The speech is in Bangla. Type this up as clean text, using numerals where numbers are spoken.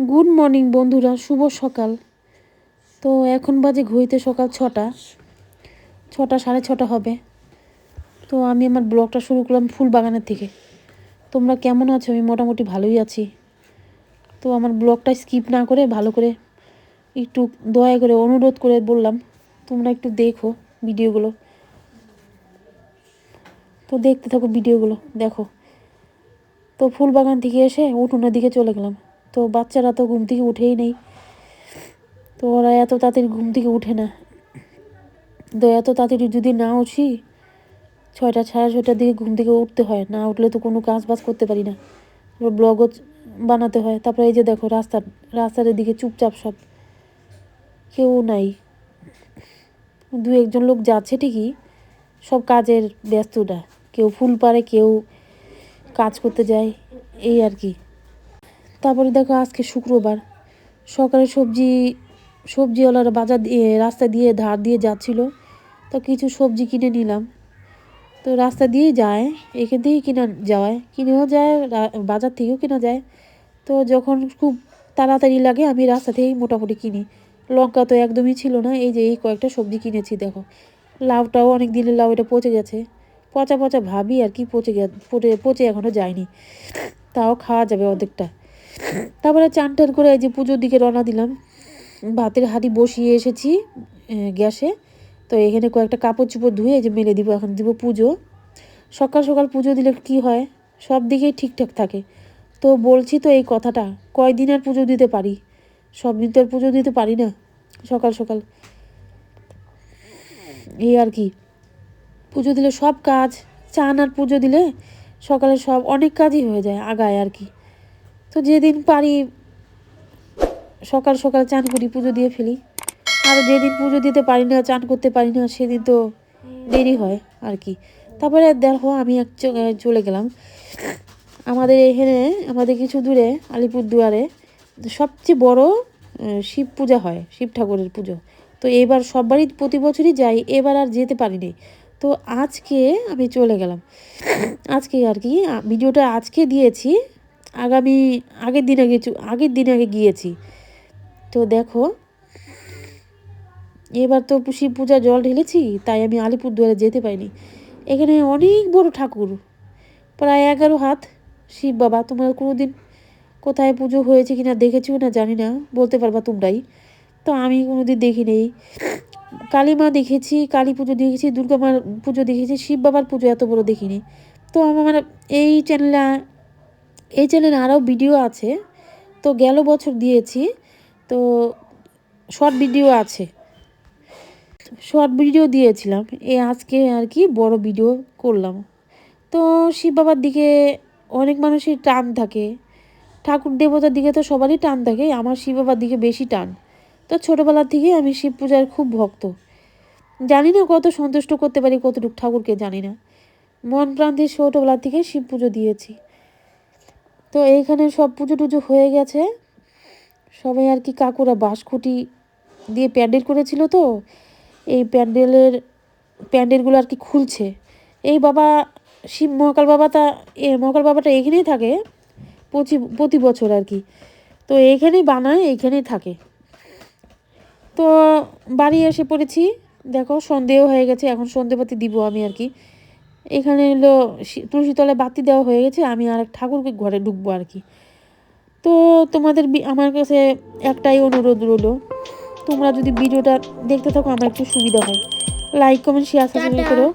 গুড মর্নিং বন্ধুরা, শুভ সকাল। তো এখন বাজে ঘড়িতে সকাল 6টা 6:30 হবে। তো আমি আমার ব্লগটা শুরু করলাম ফুল বাগানের থেকে। তোমরা কেমন আছো? আমি মোটামুটি ভালোই আছি। তো আমার ব্লগটা স্কিপ না করে ভালো করে একটু দয়া করে অনুরোধ করে বললাম তোমরা একটু দেখো ভিডিওগুলো। তো দেখতে থাকো ভিডিওগুলো, দেখো। তো ফুল বাগান থেকে এসে উঠোনের দিকে চলে গেলাম। তো বাচ্চারা তো ঘুম থেকে উঠেই নেই। তো ওরা এত তাড়াতাড়ি ঘুম থেকে উঠে না। তো এত তাড়াতাড়ি যদি না উঠি, 6টা 6:30টার দিকে ঘুম থেকে উঠতে হয়, না উঠলে তো কোনো কাজ বাজ করতে পারি না। তারপর ব্লগও বানাতে হয়। তারপরে এই যে দেখো রাস্তার দিকে চুপচাপ সব, কেউ নাই। দু একজন লোক যাচ্ছে ঠিকই, সব কাজের ব্যস্ততা। কেউ ফুল পাড়ে, কেউ কাজ করতে যায়, এই আর কি। তারপরে দেখো আজকে শুক্রবার, সকালে সবজিওয়ালারা বাজার দিয়ে রাস্তা দিয়ে ধার দিয়ে যাচ্ছিল। তো কিছু সবজি কিনে নিলাম। তো রাস্তা দিয়েই যায়, এখান থেকেই কিনেও যায়, বাজার থেকেও কেনা যায়। তো যখন খুব তাড়াতাড়ি লাগে আমি রাস্তা থেকেই মোটামুটি কিনি। লঙ্কা তো একদমই ছিল না, এই যে এই কয়েকটা সবজি কিনেছি। দেখো লাউটাও অনেক দিনের লাউ, এটা পচে গেছে, পচা পচা ভাবি আর কি, পচে এখনও যায়নি, তাও খাওয়া যাবে অর্ধেকটা। তারপরে চান টান করে এই যে পুজোর দিকে রওনা দিলাম। ভাতের হাঁড়ি বসিয়ে এসেছি গ্যাসে। তো এখানে কয়েকটা কাপড় চোপড় ধুয়ে এই যে মেলে দিব, এখন দিব পুজো। সকাল সকাল পুজো দিলে কি হয়, সব দিকেই ঠিকঠাক থাকে। তো বলছি তো এই কথাটা, কয়দিন আর পুজো দিতে পারি, সব দিন তো আর পুজো দিতে পারি না সকাল সকাল, এই আর কি। পুজো দিলে সব কাজ, চান আর পুজো দিলে সকালে সব অনেক কাজই হয়ে যায়, আগায় আর কি। তো যেদিন পারি সকাল সকাল চান করি, পুজো দিয়ে ফেলি। আর যেদিন পুজো দিতে পারি না, চান করতে পারি না, সেদিন তো দেরি হয় আর কি। তারপরে দেখো আমি চলে গেলাম আমাদের এখানে, আমাদের কিছু দূরে আলিপুরদুয়ারে সবচেয়ে বড় শিব পূজা হয়, শিব ঠাকুরের পুজো। তো এবার সববারই প্রতি বছরই যাই, এবার আর যেতে পারিনি। তো আজকে আমি চলে গেলাম, আজকে আর কি। ভিডিওটা আজকে দিয়েছি, আগের দিন আগে গিয়েছি। তো দেখো এবার তো শিব পূজা জল ঢেলেছি, তাই আমি আলিপুরদুয়ারে যেতে পারিনি। এখানে অনেক বড় ঠাকুর, প্রায় 11 হাত শিব বাবা। তোমরা কোনো দিন কোথায় পুজো হয়েছে কিনা দেখেছো না জানি না, বলতে পারবা তোমরাই। তো আমি কোনো দিন দেখি নেই। কালী মা দেখেছি, কালী পুজো দেখেছি, দুর্গা মার পুজো দেখেছি, শিব বাবার পুজো এত বড় দেখিনি। তো আমার এই চ্যানেলে আরও ভিডিও আছে। তো গেল বছর দিয়েছি, তো শর্ট ভিডিও দিয়েছিলাম। আজকে আর কি বড় ভিডিও করলাম। তো শিব বাবার দিকে অনেক মানুষের টান থাকে, ঠাকুর দেবতার দিকে তো সবারই টান থাকে, আমার শিব বাবার দিকে বেশি টান। তো ছোটোবেলার থেকে আমি শিব পূজার খুব ভক্ত। জানি না কত সন্তুষ্ট করতে পারি কতটুকু ঠাকুরকে, জানি না। মন প্রাণ দিয়ে ছোটোবেলার থেকে শিব পুজো দিয়েছি। তো এইখানে সব পুজো টুজো হয়ে গেছে। সবাই আর কি, কাকুরা বাঁশখুঁটি দিয়ে প্যান্ডেল করেছিল, তো এই প্যান্ডেলগুলো আর কি খুলছে। এই বাবা শিব মহাকাল বাবাটা এখানেই থাকে প্রতি বছর আর কি। তো এইখানেই বানায়, এইখানেই থাকে। তো বাড়ি এসে পড়েছি, দেখো সন্ধেও হয়ে গেছে, এখন সন্ধেবাতি দিব আমি আর কি। এখানে হলো তুলসী তলায় বাতি দেওয়া হয়ে গেছে, আমি আর ঠাকুরকে ঘরে ঢুকবো আর কি। তো তোমাদের আমার কাছে একটাই অনুরোধ রইলো, তোমরা যদি ভিডিওটা দেখতে থাকো আমার একটু সুবিধা হয়, লাইক কমেন্ট শেয়ার সাবস্ক্রাইব করো।